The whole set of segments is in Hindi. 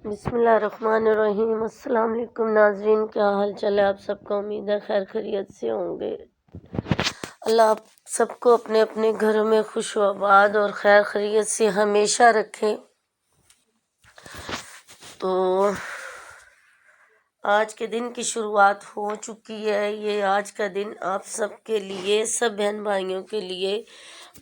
बिस्मिल्लाहिर्रहमानिर्रहीम। अस्सलाम वालेकुम नाज़रीन, क्या हाल चाल है आप सबका। उम्मीद है खैर खैरियत से होंगे। अल्लाह आप सबको अपने अपने घरों में खुश व आबाद और खैर खैरियत से हमेशा रखे। तो आज के दिन की शुरुआत हो चुकी है। ये आज का दिन आप सबके लिए, सब बहन भाइयों के लिए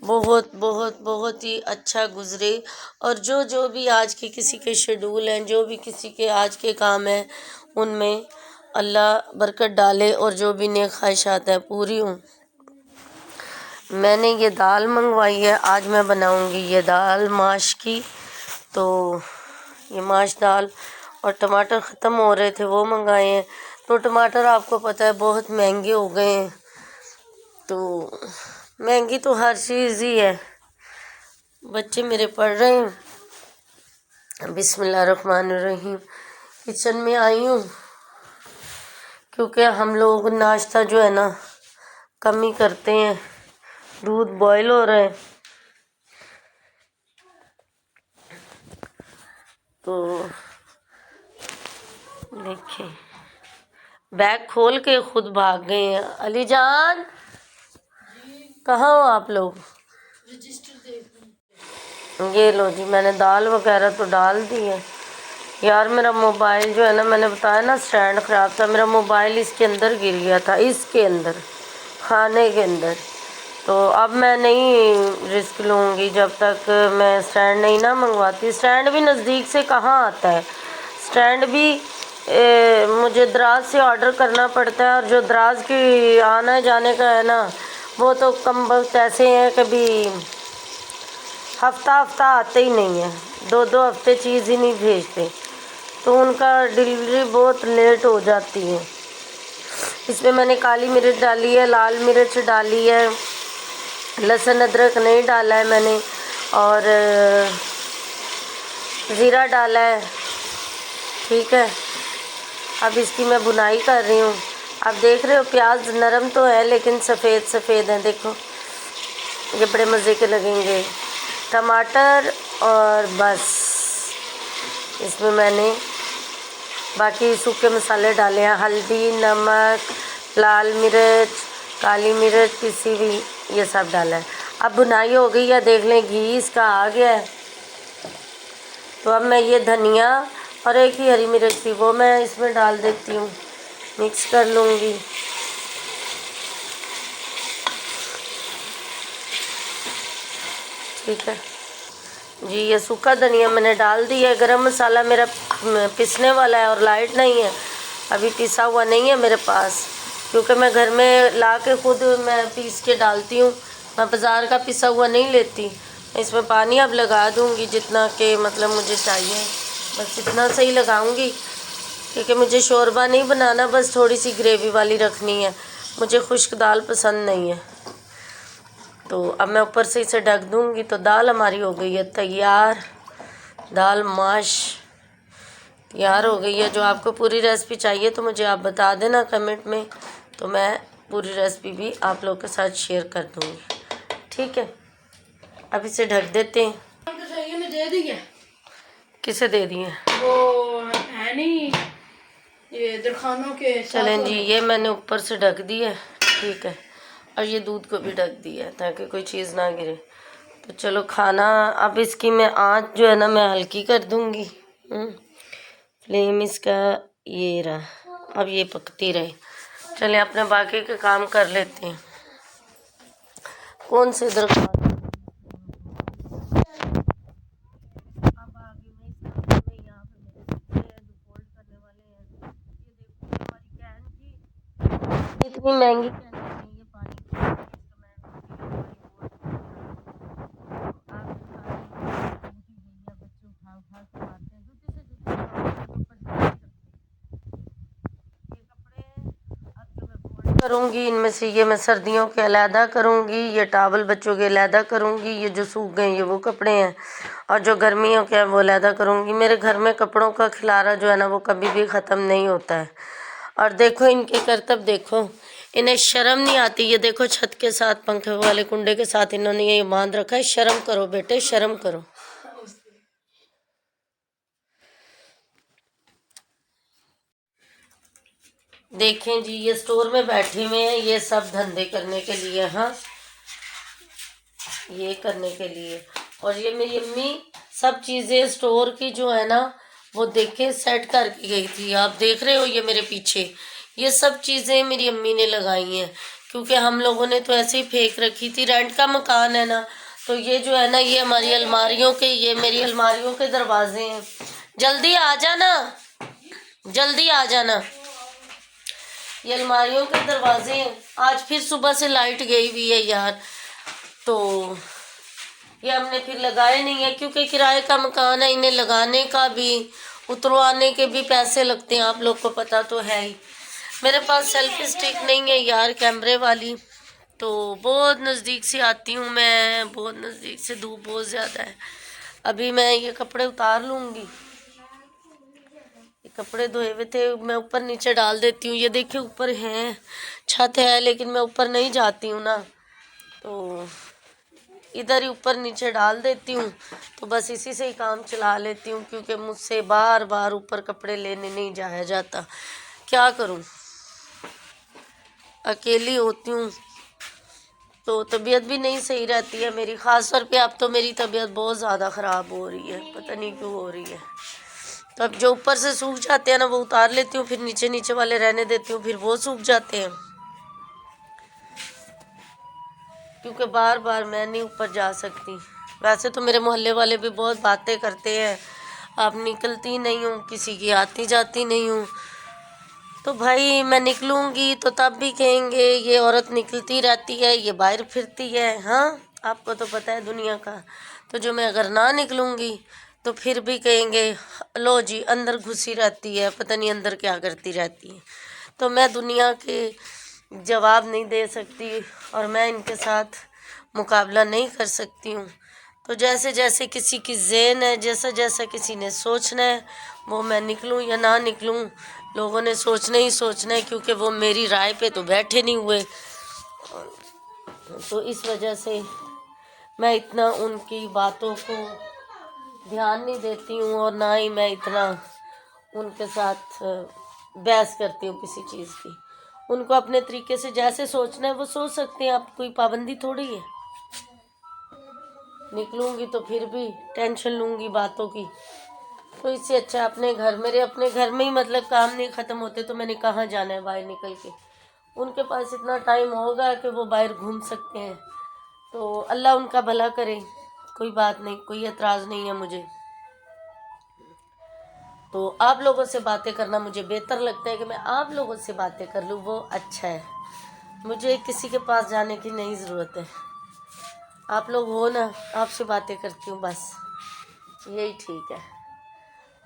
बहुत बहुत बहुत ही अच्छा गुजरे। और जो जो भी आज के किसी के शेड्यूल हैं, जो भी किसी के आज के काम हैं, उनमें अल्लाह बरकत डाले और जो भी नेक ख्वाहिशात हैं पूरी हों। मैंने ये दाल मंगवाई है, आज मैं बनाऊंगी ये दाल माश की। तो ये माश दाल और टमाटर ख़त्म हो रहे थे, वो मंगाए हैं। तो टमाटर आपको पता है बहुत महंगे हो गए हैं। तो महंगी तो हर चीज़ ही है। बच्चे मेरे पढ़ रहे हैं। बिस्मिल्लाहिर्रहमानिर्रहीम। किचन में आई हूँ क्योंकि हम लोग नाश्ता जो है ना कम ही करते हैं। दूध बॉईल हो रहा है। तो देखिए बैग खोल के खुद भाग गए हैं। अली जान कहाँ हो आप लोग? ये लो जी, मैंने दाल वगैरह तो डाल दी है। यार मेरा मोबाइल जो है ना, मैंने बताया ना स्टैंड ख़राब था। मेरा मोबाइल इसके अंदर गिर गया था, इसके अंदर, खाने के अंदर। तो अब मैं नहीं रिस्क लूँगी जब तक मैं स्टैंड नहीं ना मंगवाती। स्टैंड भी नज़दीक से कहाँ आता है। स्टैंड भी मुझे दराज से ऑर्डर करना पड़ता है। और जो दराज की आना जाने का है ना, वो तो कम वक्त ऐसे हैं कभी हफ्ता हफ्ता आते ही नहीं है, दो दो हफ्ते चीज़ ही नहीं भेजते। तो उनका डिलीवरी बहुत लेट हो जाती है। इसमें मैंने काली मिर्च डाली है, लाल मिर्च डाली है, लहसुन अदरक नहीं डाला है मैंने, और ज़ीरा डाला है। ठीक है, अब इसकी मैं बुनाई कर रही हूँ। आप देख रहे हो प्याज नरम तो है लेकिन सफ़ेद सफ़ेद है। देखो ये बड़े मज़े के लगेंगे। टमाटर और बस इसमें मैंने बाकी सूखे मसाले डाले हैं, हल्दी, नमक, लाल मिर्च, काली मिर्च पिसी हुई, ये सब डाला है। अब बुनाई हो गई है, देख लें घी इसका आ गया है। तो अब मैं ये धनिया और एक ही हरी मिर्च थी वो मैं इसमें डाल देती हूँ, मिक्स कर लूँगी। ठीक है जी, ये सूखा धनिया मैंने डाल दिया है। गरम मसाला मेरा पिसने वाला है और लाइट नहीं है, अभी पिसा हुआ नहीं है मेरे पास, क्योंकि मैं घर में ला के खुद मैं पीस के डालती हूँ। मैं बाज़ार का पिसा हुआ नहीं लेती। इसमें पानी अब लगा दूँगी जितना कि मतलब मुझे चाहिए, बस इतना सही लगाऊँगी, क्योंकि मुझे शोरबा नहीं बनाना, बस थोड़ी सी ग्रेवी वाली रखनी है। मुझे खुश्क दाल पसंद नहीं है। तो अब मैं ऊपर से इसे ढक दूँगी। तो दाल हमारी हो गई है तैयार। दाल माश तैयार हो गई है। जो आपको पूरी रेसिपी चाहिए तो मुझे आप बता देना कमेंट में, तो मैं पूरी रेसिपी भी आप लोगों के साथ शेयर कर दूँगी। ठीक है, अब इसे ढक देते हैं। दे दी है। किसे दे दिए? वो है नहीं, ये दरखानों के। चलें जी, ये मैंने ऊपर से ढक दिया। ठीक है, और ये दूध को भी ढक दिया है ताकि कोई चीज़ ना गिरे। तो चलो खाना, अब इसकी मैं आँच जो है ना मैं हल्की कर दूँगी। फ्लेम इसका ये रहा, अब ये पकती रहे। चलें अपने बाकी के काम कर लेते हैं। कौन से इधर इतनी महंगी ये पानी करूँगी। इनमें से ये मैं सर्दियों के अलहदा करूँगी, ये टावल बच्चों के अलहदा करूँगी, ये जो सूख गए ये वो कपड़े हैं, और जो गर्मियों के हैं वो अलहदा करूँगी। मेरे घर में कपड़ों का खिलारा जो है ना वो कभी भी ख़त्म नहीं होता है। और देखो इनके करतब देखो, इन्हें शर्म नहीं आती। ये देखो छत के साथ पंखे वाले कुंडे के साथ इन्होंने ये बांध रखा है। शर्म करो बेटे, शर्म करो। देखें जी, ये स्टोर में बैठे हुए हैं, ये सब धंधे करने के लिए। हाँ, ये करने के लिए। और ये मेरी अम्मी सब चीज़ें स्टोर की जो है ना, वो देखे सेट करके गई थी। आप देख रहे हो ये मेरे पीछे, ये सब चीज़ें मेरी अम्मी ने लगाई हैं, क्योंकि हम लोगों ने तो ऐसे ही फेंक रखी थी। रेंट का मकान है ना, तो ये जो है ना, ये हमारी अलमारियों के, ये मेरी अलमारियों के दरवाजे हैं। जल्दी आ जाना, जल्दी आ जाना। ये अलमारियों के दरवाजे हैं। आज फिर सुबह से लाइट गई हुई है यार, तो ये हमने फिर लगाए नहीं है, क्योंकि किराए का मकान है। इन्हें लगाने का भी, उतरवाने के भी पैसे लगते हैं, आप लोग को पता तो है ही। मेरे पास सेल्फी स्टिक नहीं है यार, कैमरे वाली, तो बहुत नज़दीक से आती हूँ मैं, बहुत नज़दीक से, धूप बहुत ज़्यादा है। अभी मैं ये कपड़े उतार लूँगी, ये कपड़े धोए हुए थे, मैं ऊपर नीचे डाल देती हूँ। ये देखिए ऊपर है, छत है, लेकिन मैं ऊपर नहीं जाती हूँ ना, तो इधर ही ऊपर नीचे डाल देती हूँ। तो बस इसी से ही काम चला लेती हूँ, क्योंकि मुझसे बार बार ऊपर कपड़े लेने नहीं जाया जाता। क्या करूँ, अकेली होती हूँ तो तबीयत भी नहीं सही रहती है मेरी। ख़ास तौर पे अब तो मेरी तबीयत बहुत ज़्यादा ख़राब हो रही है, पता नहीं क्यों हो रही है। तो अब जो ऊपर से सूख जाते हैं ना, वो उतार लेती हूँ, फिर नीचे नीचे वाले रहने देती हूँ, फिर वो सूख जाते हैं, क्योंकि बार बार मैं नहीं ऊपर जा सकती। वैसे तो मेरे मोहल्ले वाले भी बहुत बातें करते हैं, आप निकलती नहीं हूँ, किसी की आती जाती नहीं हूँ। तो भाई मैं निकलूँगी तो तब भी कहेंगे ये औरत निकलती रहती है, ये बाहर फिरती है। हाँ, आपको तो पता है दुनिया का। तो जो मैं अगर ना निकलूँगी तो फिर भी कहेंगे लो जी अंदर घुसी रहती है, पता नहीं अंदर क्या करती रहती है। तो मैं दुनिया के जवाब नहीं दे सकती, और मैं इनके साथ मुकाबला नहीं कर सकती हूँ। तो जैसे जैसे किसी की ज़हन है, जैसा जैसा किसी ने सोचना है, वो मैं निकलूँ या ना निकलूँ, लोगों ने सोचना ही सोचना है, क्योंकि वो मेरी राय पे तो बैठे नहीं हुए। तो इस वजह से मैं इतना उनकी बातों को ध्यान नहीं देती हूँ, और ना ही मैं इतना उनके साथ बहस करती हूँ किसी चीज़ की। उनको अपने तरीके से जैसे सोचना है वो सोच सकते हैं, आप कोई पाबंदी थोड़ी है। निकलूँगी तो फिर भी टेंशन लूँगी बातों की, तो इससे अच्छा अपने घर, मेरे अपने घर में ही मतलब काम नहीं ख़त्म होते, तो मैंने कहाँ जाना है बाहर निकल के। उनके पास इतना टाइम होगा कि वो बाहर घूम सकते हैं, तो अल्लाह उनका भला करे, कोई बात नहीं, कोई एतराज़ नहीं है मुझे। तो आप लोगों से बातें करना मुझे बेहतर लगता है, कि मैं आप लोगों से बातें कर लूँ, वो अच्छा है। मुझे किसी के पास जाने की नहीं ज़रूरत है, आप लोग हो ना, आपसे बातें करती हूँ, बस यही ठीक है।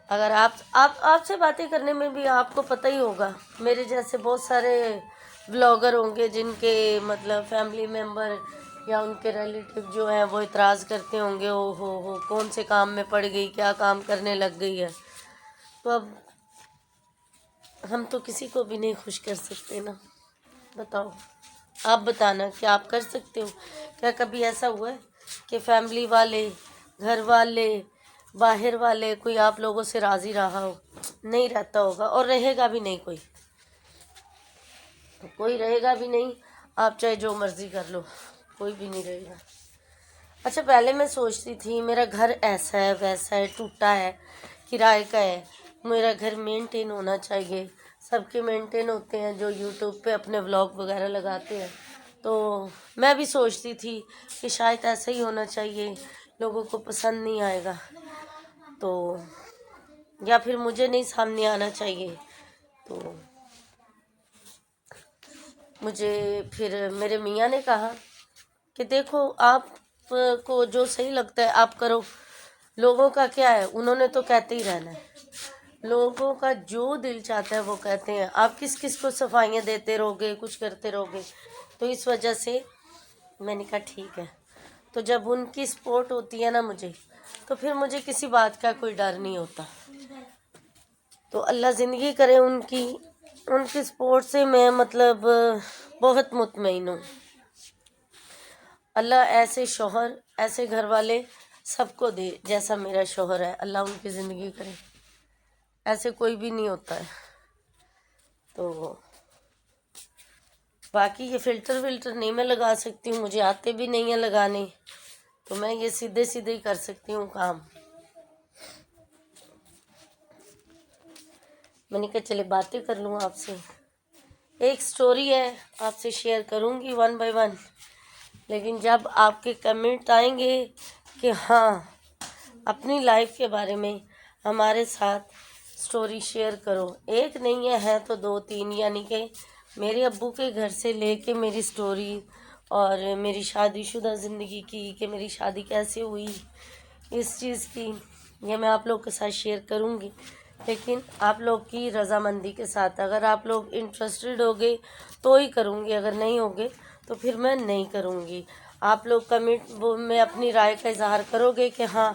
अगर आपसे बातें करने में भी आपको पता ही होगा, मेरे जैसे बहुत सारे ब्लॉगर होंगे जिनके मतलब फैमिली मेम्बर या उनके रिलेटिव जो हैं वो इतराज़ करते होंगे, ओ हो कौन से काम में पड़ गई, क्या काम करने लग गई है। तो अब हम तो किसी को भी नहीं खुश कर सकते ना, बताओ, आप बताना कि आप कर सकते हो क्या? कभी ऐसा हुआ है कि फैमिली वाले, घर वाले, बाहर वाले, कोई आप लोगों से राज़ी रहा हो? नहीं रहता होगा, और रहेगा भी नहीं, कोई रहेगा भी नहीं। आप चाहे जो मर्ज़ी कर लो, कोई भी नहीं रहेगा। अच्छा, पहले मैं सोचती थी मेरा घर ऐसा है, वैसा है, टूटा है, किराए का है, मेरा घर मेंटेन होना चाहिए। सबके मेंटेन होते हैं जो यूट्यूब पे अपने व्लॉग वगैरह लगाते हैं, तो मैं भी सोचती थी कि शायद ऐसा ही होना चाहिए, लोगों को पसंद नहीं आएगा तो, या फिर मुझे नहीं सामने आना चाहिए। तो मुझे फिर मेरे मियाँ ने कहा कि देखो आप को जो सही लगता है आप करो, लोगों का क्या है, उन्होंने तो कहते ही रहना है, लोगों का जो दिल चाहता है वो कहते हैं, आप किस किस को सफाइयाँ देते रहोगे, कुछ करते रहोगे। तो इस वजह से मैंने कहा ठीक है, तो जब उनकी सपोर्ट होती है ना मुझे, तो फिर मुझे किसी बात का कोई डर नहीं होता। तो अल्लाह ज़िंदगी करे उनकी, उनकी सपोर्ट से मैं मतलब बहुत मुतमईन हूँ। अल्लाह ऐसे शौहर, ऐसे घर वाले सबको दे जैसा मेरा शौहर है, अल्लाह उनकी ज़िंदगी करे, ऐसे कोई भी नहीं होता है। तो बाकी ये फ़िल्टर विल्टर नहीं मैं लगा सकती हूँ, मुझे आते भी नहीं है लगाने, तो मैं ये सीधे सीधे ही कर सकती हूँ काम। मैंने कहा चले बातें कर लूँ आपसे। एक स्टोरी है, आपसे शेयर करूँगी 1 बाय 1, लेकिन जब आपके कमेंट आएंगे कि हाँ अपनी लाइफ के बारे में हमारे साथ स्टोरी शेयर करो, एक नहीं है तो 2-3, यानी कि मेरे अब्बू के घर से लेके मेरी स्टोरी और मेरी शादीशुदा ज़िंदगी की, कि मेरी शादी कैसे हुई, इस चीज़ की, ये मैं आप लोग के साथ शेयर करूँगी, लेकिन आप लोग की रज़ामंदी के साथ। अगर आप लोग इंटरेस्टेड होगे तो ही करूँगी, अगर नहीं होगे तो फिर मैं नहीं करूँगी। आप लोग कमेंट वो में अपनी राय का इजहार करोगे कि हाँ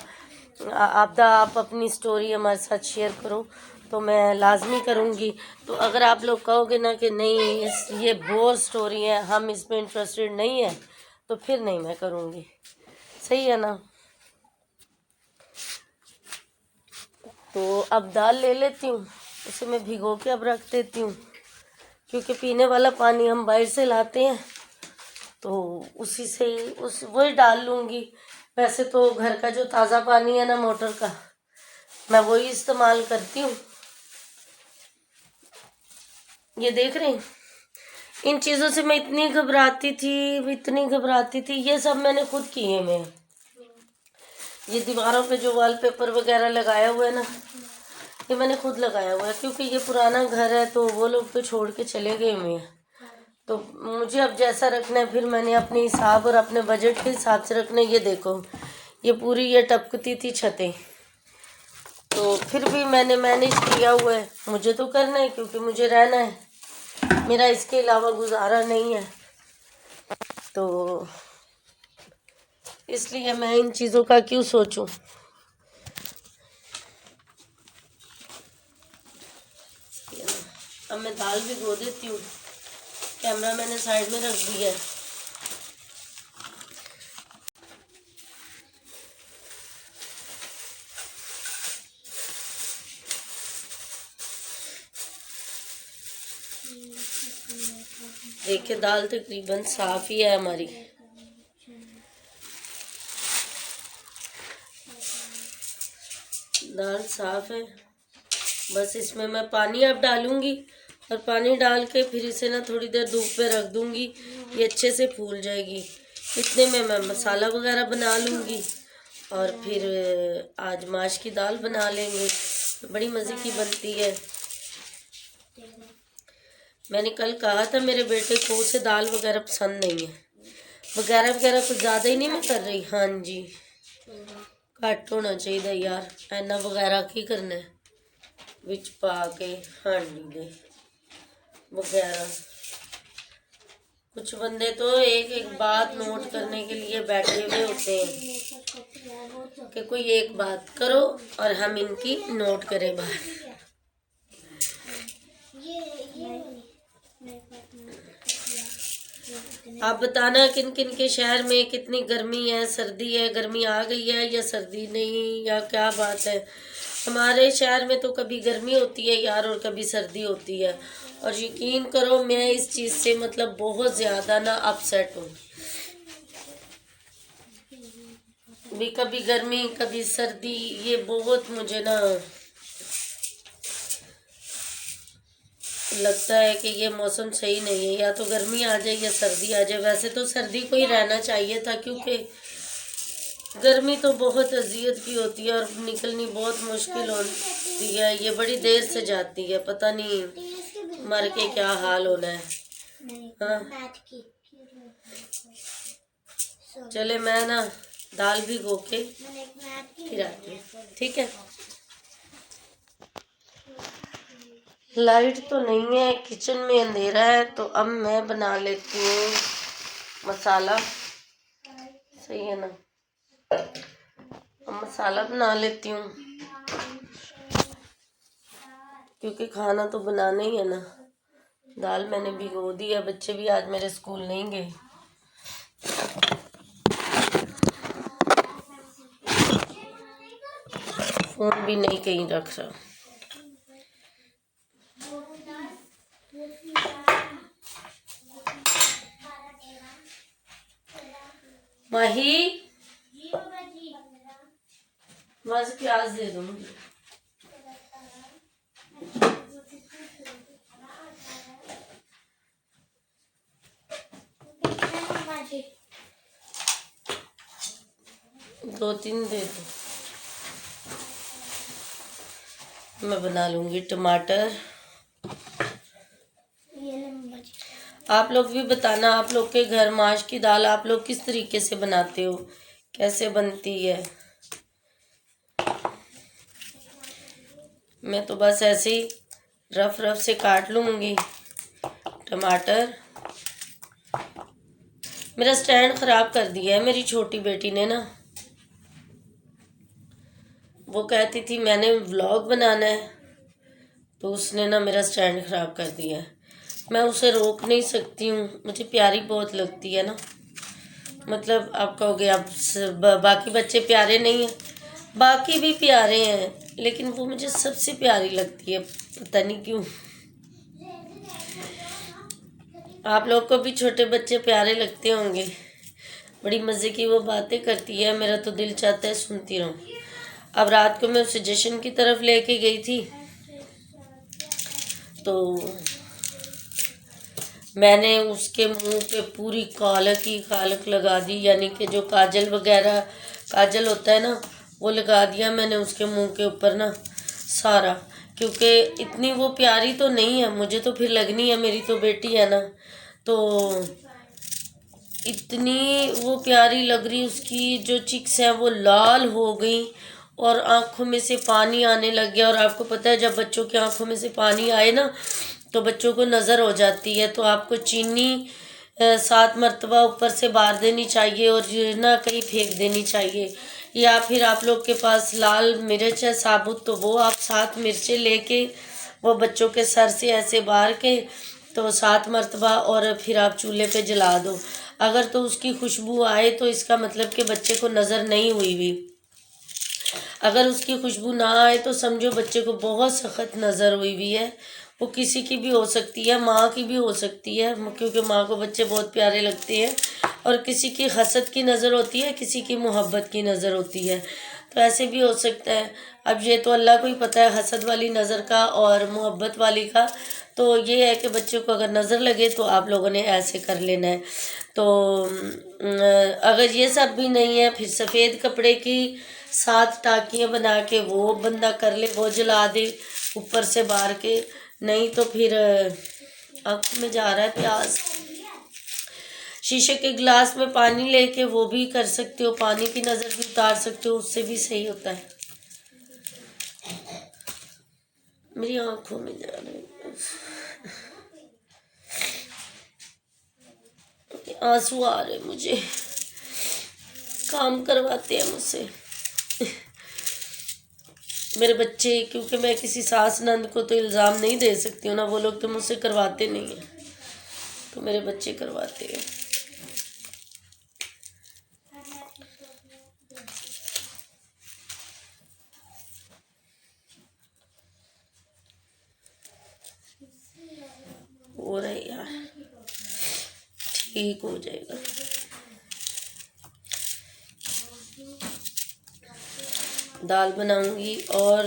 आप अपनी स्टोरी हमारे साथ शेयर करो, तो मैं लाजमी करूँगी। तो अगर आप लोग कहोगे ना कि नहीं ये बोर स्टोरी है, हम इसमें इंटरेस्टेड नहीं है, तो फिर नहीं मैं करूँगी। सही है ना। तो अब दाल ले लेती हूँ, उसे मैं भिगो के अब रख देती हूँ, क्योंकि पीने वाला पानी हम बाहर से लाते हैं, तो उसी से ही वही डाल लूँगी। वैसे तो घर का जो ताज़ा पानी है ना मोटर का, मैं वही इस्तेमाल करती हूँ। ये देख रहे हैं, इन चीज़ों से मैं इतनी घबराती थी, ये सब मैंने खुद किए मैं। ये दीवारों पे जो वॉलपेपर वगैरह लगाया हुआ है ना, ये मैंने खुद लगाया हुआ है, क्योंकि ये पुराना घर है तो वो लोग तो छोड़ के चले गए हुए हैं, तो मुझे अब जैसा रखना है फिर मैंने अपने हिसाब और अपने बजट के हिसाब से रखना है। ये देखो, ये पूरी ये टपकती थी छतें, तो फिर भी मैंने मैनेज किया हुआ है। मुझे तो करना है क्योंकि मुझे रहना है, मेरा इसके अलावा गुजारा नहीं है, तो इसलिए मैं इन चीज़ों का क्यों सोचूं। अब मैं दाल भिगो देती हूँ, कैमरा मैंने साइड में रख दिया है। देखिए दाल तकरीबन साफ़ ही है हमारी। दाल साफ़ है, बस इसमें मैं पानी अब डालूंगी, और पानी डाल के फिर इसे ना थोड़ी देर धूप पे रख दूंगी, ये अच्छे से फूल जाएगी। इतने में मैं मसाला वगैरह बना लूँगी, और फिर आज माश की दाल बना लेंगे, बड़ी मज़े की बनती है। मैंने कल कहा था मेरे बेटे को, उसे दाल वगैरह पसंद नहीं है, वगैरह कुछ ज़्यादा ही नहीं मैं कर रही। हाँ जी, घट होना चाहिए यार, इन्ना वगैरह की करना है विच पा के हांडी दे वगैरह। कुछ बंदे तो एक एक बात नोट करने के लिए बैठे हुए होते हैं कि कोई एक बात करो और हम इनकी नोट करें बाहर। आप बताना किन किन के शहर में कितनी गर्मी है, सर्दी है, गर्मी आ गई है या सर्दी नहीं, या क्या बात है। हमारे शहर में तो कभी गर्मी होती है यार और कभी सर्दी होती है, और यकीन करो मैं इस चीज़ से मतलब बहुत ज़्यादा ना अपसेट हूँ। भी कभी गर्मी कभी सर्दी, ये बहुत मुझे ना लगता है कि ये मौसम सही नहीं है, या तो गर्मी आ जाए या सर्दी आ जाए। वैसे तो सर्दी को ही रहना चाहिए था, क्योंकि गर्मी तो बहुत अजियत की होती है और निकलनी बहुत मुश्किल होती है, ये बड़ी देर से जाती है, पता नहीं मर के क्या हाल होना है। हाँ चले, मैं ना दाल भी भिगो के फिर आती हूँ, ठीक है। लाइट तो नहीं है, किचन में अंधेरा है, तो अब मैं बना लेती हूँ मसाला। सही है ना, अब मसाला बना लेती हूँ, क्योंकि खाना तो बनाना ही है ना। दाल मैंने भिगो दी है, बच्चे भी आज मेरे स्कूल नहीं गए। फोन भी नहीं कहीं रख रहा। माही वहां से प्याज दे दो मुझे। दो तीन दे दो, मैं बना लूंगी टमाटर। आप लोग भी बताना, आप लोग के घर माश की दाल आप लोग किस तरीके से बनाते हो, कैसे बनती है। मैं तो बस ऐसे ही रफ रफ से काट लूंगी टमाटर। मेरा स्टैंड ख़राब कर दिया है मेरी छोटी बेटी ने ना। वो कहती थी मैंने व्लॉग बनाना है, तो उसने ना मेरा स्टैंड ख़राब कर दिया है। मैं उसे रोक नहीं सकती हूँ, मुझे प्यारी बहुत लगती है ना। मतलब आप कहोगे अब बाकी बच्चे प्यारे नहीं हैं, बाकी भी प्यारे हैं, लेकिन वो मुझे सबसे प्यारी लगती है, पता नहीं क्यों। आप लोग को भी छोटे बच्चे प्यारे लगते होंगे। बड़ी मज़े की वो बातें करती है, मेरा तो दिल चाहता है सुनती रहूं। अब रात को मैं उसे जश्न की तरफ लेके गई थी, तो मैंने उसके मुंह पे पूरी कालक ही कालक लगा दी, यानी कि जो काजल वगैरह काजल होता है ना वो लगा दिया मैंने उसके मुंह के ऊपर ना सारा। क्योंकि इतनी वो प्यारी तो नहीं है, मुझे तो फिर लगनी है, मेरी तो बेटी है ना, तो इतनी वो प्यारी लग रही, उसकी जो चिक्स है वो लाल हो गई और आंखों में से पानी आने लग गया। और आपको पता है जब बच्चों की आंखों में से पानी आए ना तो बच्चों को नज़र हो जाती है, तो आपको चीनी 7 मरतबा ऊपर से बार देनी चाहिए और ना कहीं फेंक देनी चाहिए। या फिर आप लोग के पास लाल मिर्च है साबुत, तो वो आप 7 मिर्चें लेके वो बच्चों के सर से ऐसे बार के तो 7 मरतबा और फिर आप चूल्हे पे जला दो। अगर तो उसकी खुशबू आए तो इसका मतलब कि बच्चे को नज़र नहीं हुई हुई। अगर उसकी खुशबू ना आए तो समझो बच्चे को बहुत सख्त नज़र हुई हुई है। वो किसी की भी हो सकती है, माँ की भी हो सकती है, क्योंकि माँ को बच्चे बहुत प्यारे लगते हैं। और किसी की हसद की नज़र होती है, किसी की मोहब्बत की नज़र होती है, तो ऐसे भी हो सकता है। अब ये तो अल्लाह को ही पता है हसद वाली नज़र का और मोहब्बत वाली का। तो ये है कि बच्चों को अगर नज़र लगे तो आप लोगों ने ऐसे कर लेना है। तो अगर ये सब भी नहीं है, फिर सफ़ेद कपड़े की 7 टाकियाँ बना के वो बंदा कर ले, वो जला दे ऊपर से बार के। नहीं तो फिर आँख में जा रहा है प्याज। शीशे के गिलास में पानी लेके वो भी कर सकते हो, पानी की नज़र भी उतार सकते हो, उससे भी सही होता है। मेरी आंखों में जा रहा है, आंसू आ रहे मुझे, काम करवाते हैं मुझसे मेरे बच्चे। क्योंकि मैं किसी सास नंद को तो इल्ज़ाम नहीं दे सकती हूँ ना, वो लोग तो मुझसे करवाते नहीं हैं, तो मेरे बच्चे करवाते हैं। हो रहा है यार, ठीक हो जाएगा। दाल बनाऊंगी और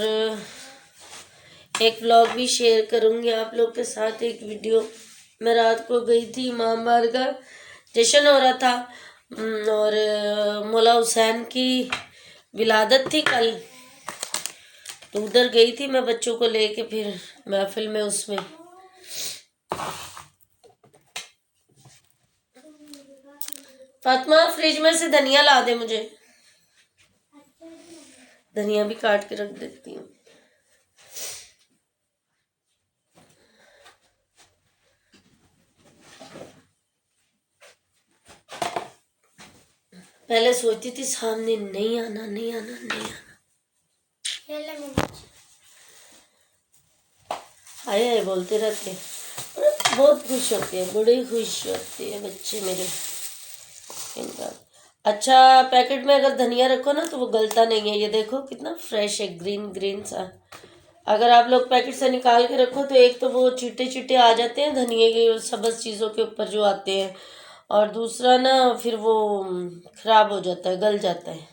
एक व्लॉग भी शेयर करूंगी आप लोग के साथ, एक वीडियो। मैं रात को गई थी, इमाम बारगाह जश्न हो रहा था और मौला हुसैन की विलादत थी कल, तो उधर गई थी मैं बच्चों को लेके, फिर महफिल में उसमें। फातिमा फ्रिज में से धनिया ला दे मुझे, धनिया भी काट के रख देती हूँ। पहले सोचती थी सामने नहीं आना नहीं आना नहीं आना, आए आए बोलते रहते हैं, बहुत खुश होते हैं, बड़े खुश होते हैं बच्चे मेरे इनका। अच्छा पैकेट में अगर धनिया रखो ना तो वो गलता नहीं है, ये देखो कितना फ्रेश है, ग्रीन ग्रीन सा। अगर आप लोग पैकेट से निकाल के रखो तो एक तो वो चीटे चीटे आ जाते हैं धनिए के, सब्ज चीज़ों के ऊपर जो आते हैं, और दूसरा ना फिर वो खराब हो जाता है, गल जाता है।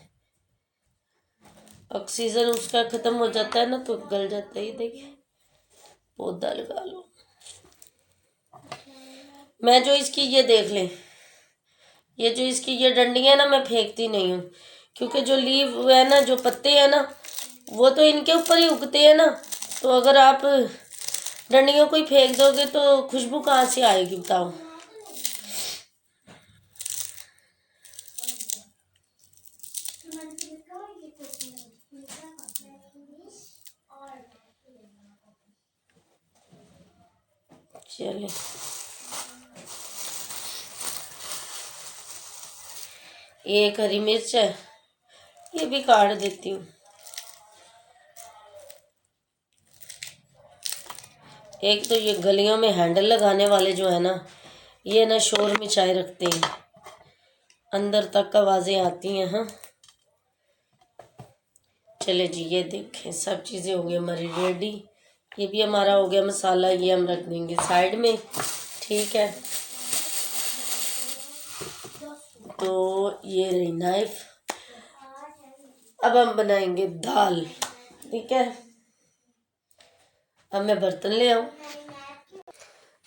ऑक्सीजन उसका खत्म हो जाता है ना तो गल जाता है। ये देखिए, पौधा लगा लो। मैं जो इसकी ये देख लें, ये जो इसकी ये डंडी है ना, मैं फेंकती नहीं हूँ, क्योंकि जो लीव है ना, जो पत्ते हैं ना, वो तो इनके ऊपर ही उगते हैं ना। तो अगर आप डंडियों को ही फेंक दोगे तो खुशबू कहाँ से आएगी बताओ। चलिए, ये एक हरी मिर्च है, ये भी काट देती हूँ। एक तो ये गलियों में हैंडल लगाने वाले जो है ना, ये ना शोर मचाए रखते हैं, अंदर तक आवाज़ें आती हैं। हाँ चले जी, ये देखें सब चीज़ें हो गई हमारी रेडी। ये भी हमारा हो गया मसाला, ये हम रख देंगे साइड में। ठीक है, तो ये रही नाइफ। अब हम बनाएंगे दाल। ठीक है, अब मैं बर्तन ले आऊं,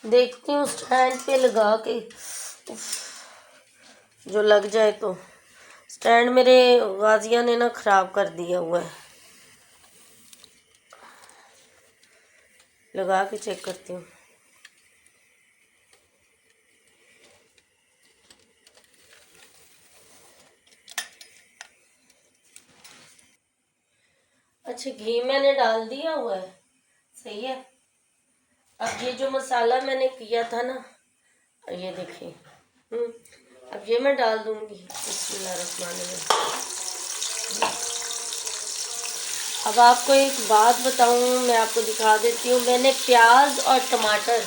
देखती हूँ स्टैंड पे लगा के जो लग जाए। तो स्टैंड मेरे गाजिया ने ना ख़राब कर दिया हुआ है, लगा के चेक करती हूँ। अच्छा, घी मैंने डाल दिया हुआ है, सही है। अब ये जो मसाला मैंने किया था ना, ये देखिए, अब ये मैं डाल दूंगी। बिस्मिल्लाहिर्रहमानिर्रहीम। अब आपको एक बात बताऊं, मैं आपको दिखा देती हूँ। मैंने प्याज और टमाटर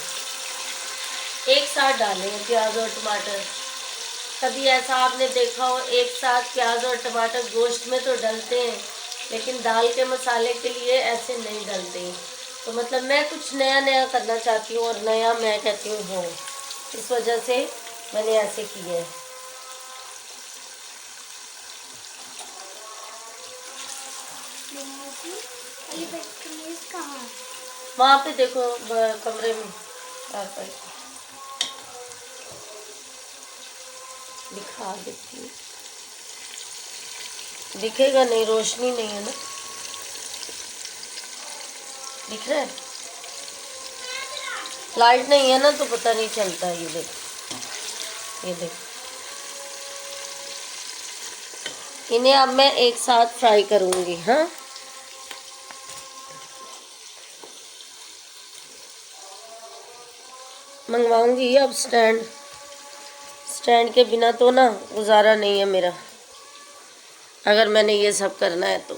एक साथ डाले हैं, प्याज और टमाटर। कभी ऐसा आपने देखा हो एक साथ प्याज और टमाटर गोश्त में तो डलते हैं, लेकिन दाल के मसाले के लिए ऐसे नहीं डलते हैं। तो मतलब मैं कुछ नया नया करना चाहती हूँ, और नया मैं कहती हूँ हो, इस वजह से मैंने ऐसे किए हैं। वहाँ पे देखो कमरे में दिखा देती हूँ, दिखेगा नहीं, रोशनी नहीं है ना, दिख रहा है? लाइट नहीं है ना तो पता नहीं चलता। ये देख, ये देख, इन्हें अब मैं एक साथ फ्राई करूँगी। हाँ, मंगवाऊंगी अब स्टैंड। स्टैंड के बिना तो ना गुजारा नहीं है मेरा, अगर मैंने ये सब करना है तो।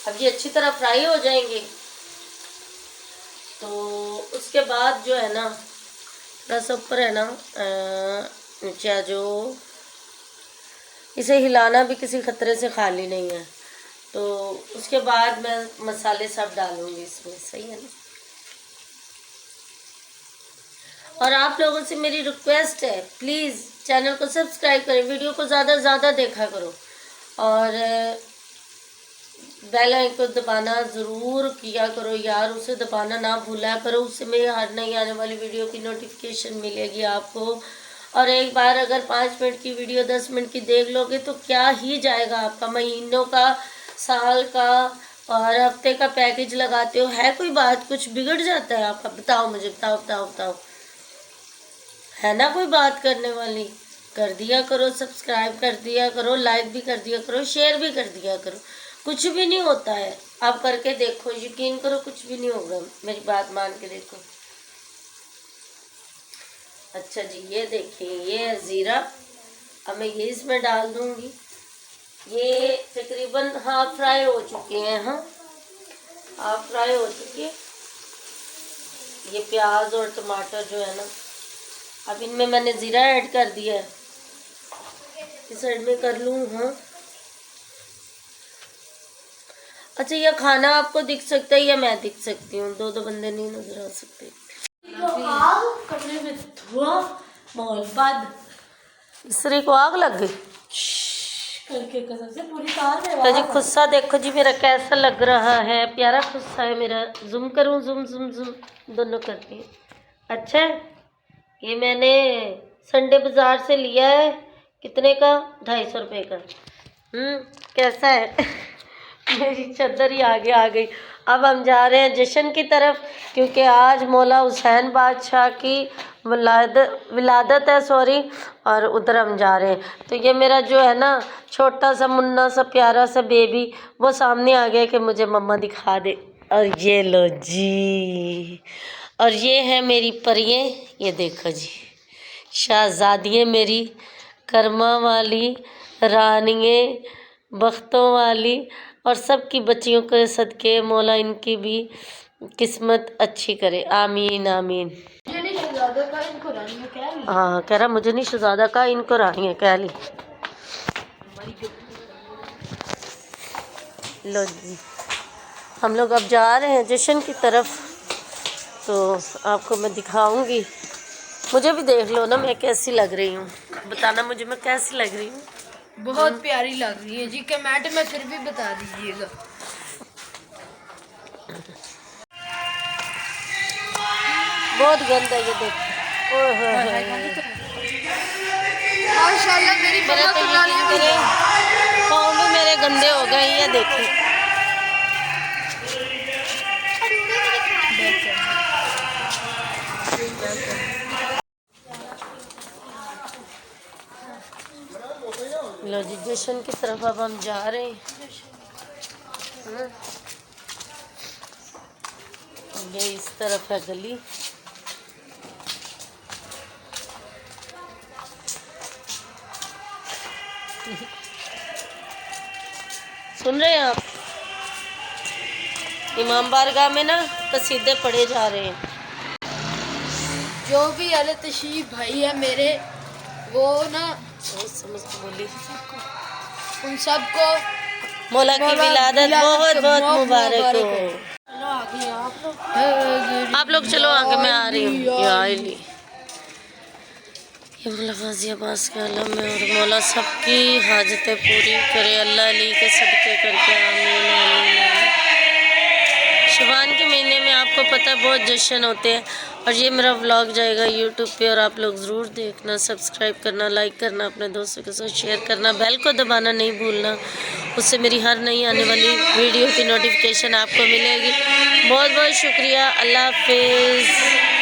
अब ये अच्छी तरह फ्राई हो जाएंगे, तो उसके बाद जो है ना, थोड़ा सा ऊपर है ना नीचे जो, इसे हिलाना भी किसी खतरे से खाली नहीं है। तो उसके बाद मैं मसाले सब डालूंगी इसमें, सही है ना। और आप लोगों से मेरी रिक्वेस्ट है, प्लीज़ चैनल को सब्सक्राइब करें, वीडियो को ज़्यादा से ज़्यादा देखा करो, और बेल आइकन को दबाना ज़रूर किया करो यार, उसे दबाना ना भूला करो, उससे मेरी हर नई आने वाली वीडियो की नोटिफिकेशन मिलेगी आपको। और एक बार अगर 5 मिनट की वीडियो 10 मिनट की देख लोगे तो क्या ही जाएगा आपका, महीनों का, साल का और हफ्ते का पैकेज लगाते हो, है कोई बात? कुछ बिगड़ जाता है आपका? बताओ मुझे, बताओ बताओ बताओ, है ना कोई बात करने वाली? कर दिया करो, सब्सक्राइब कर दिया करो, लाइक भी कर दिया करो, शेयर भी कर दिया करो, कुछ भी नहीं होता है। आप करके देखो, यकीन करो कुछ भी नहीं होगा, मेरी बात मान के देखो। अच्छा जी, ये देखिए, ये है ज़ीरा। अब मैं ये इसमें डाल दूंगी। ये तकरीबन हाफ फ्राई हो चुके हैं। हाँ, हाफ फ्राई हो चुकी है। ये प्याज और टमाटर जो है ना, अब इनमें मैंने ज़ीरा ऐड कर दिया है। इस साइड में कर लूँ। हाँ, अच्छा, ये खाना आपको दिख सकता है या मैं दिख सकती हूँ? दो बंदे नहीं नजर आ सकते। कमरे में धुआं, माहौल बंद। मिस्त्री को आग लग गई करके कसम से पूरी कार में। तो जी खुस्सा देखो जी मेरा कैसा लग रहा है, प्यारा खुस्सा है मेरा। जूम करूँ? जूम जूम जूम दोनों करती हैं। अच्छा, ये मैंने संडे बाजार से लिया है। कितने का? 250 रुपये का। कैसा है? मेरी चादर ही आगे आ गई। अब हम जा रहे हैं जश्न की तरफ, क्योंकि आज मौला हुसैन बादशाह की विलादत है, सॉरी, और उधर हम जा रहे हैं। तो ये मेरा जो है ना छोटा सा मुन्ना सा प्यारा सा बेबी, वो सामने आ गया कि मुझे मम्मा दिखा दे। और ये लो जी, और ये है मेरी परियां, ये देखो जी, शहजादियाँ मेरी, कर्मा वाली, रानियाँ, बख्तों वाली, और सबकी बच्चियों के सदके मौला इनकी भी किस्मत अच्छी करे। आमीन आमीन। हाँ, कह रहा मुझे नहीं शहजादा का, इनको रानी है, कह ली। लो जी, हम लोग अब जा रहे हैं जश्न की तरफ, तो आपको मैं दिखाऊंगी। मुझे भी देख लो ना मैं कैसी लग रही हूँ, बताना मुझे मैं कैसी लग रही हूँ। बहुत प्यारी लग रही है जी, कमेंट में फिर भी बता दीजिएगा। बहुत गंदा ये देखो, माशाल्लाह मेरी मेरे तो मेरे पाँव भी मेरे गंदे हो गए, ये देखो। लो जी, जश्न की तरफ अब हम जा रहे हैं। ये इस तरफ है गली। सुन रहे हैं आप? इमाम बारगाह में ना कसीदे पढ़े जा रहे हैं। जो भी अल तशरीफ भाई है मेरे, वो ना समझ बोली, उन सबको मौला की विलादत बहुत बहुत मुबारक हो। आप लोग चलो आगे, मैं आ रही हूँ। ये मौला गाजी अब्बास के आलम में और मौला सबकी हाजतें पूरी करे, अल्लाह अली के सदके करके, आमीन आमीन। शबान के महीने में आपको पता है बहुत जश्न होते हैं, और ये मेरा व्लॉग जाएगा यूट्यूब पे, और आप लोग ज़रूर देखना, सब्सक्राइब करना, लाइक करना, अपने दोस्तों के साथ शेयर करना, बेल को दबाना नहीं भूलना, उससे मेरी हर नई आने वाली वीडियो की नोटिफिकेशन आपको मिलेगी। बहुत बहुत शुक्रिया, अल्लाह हाफिज़।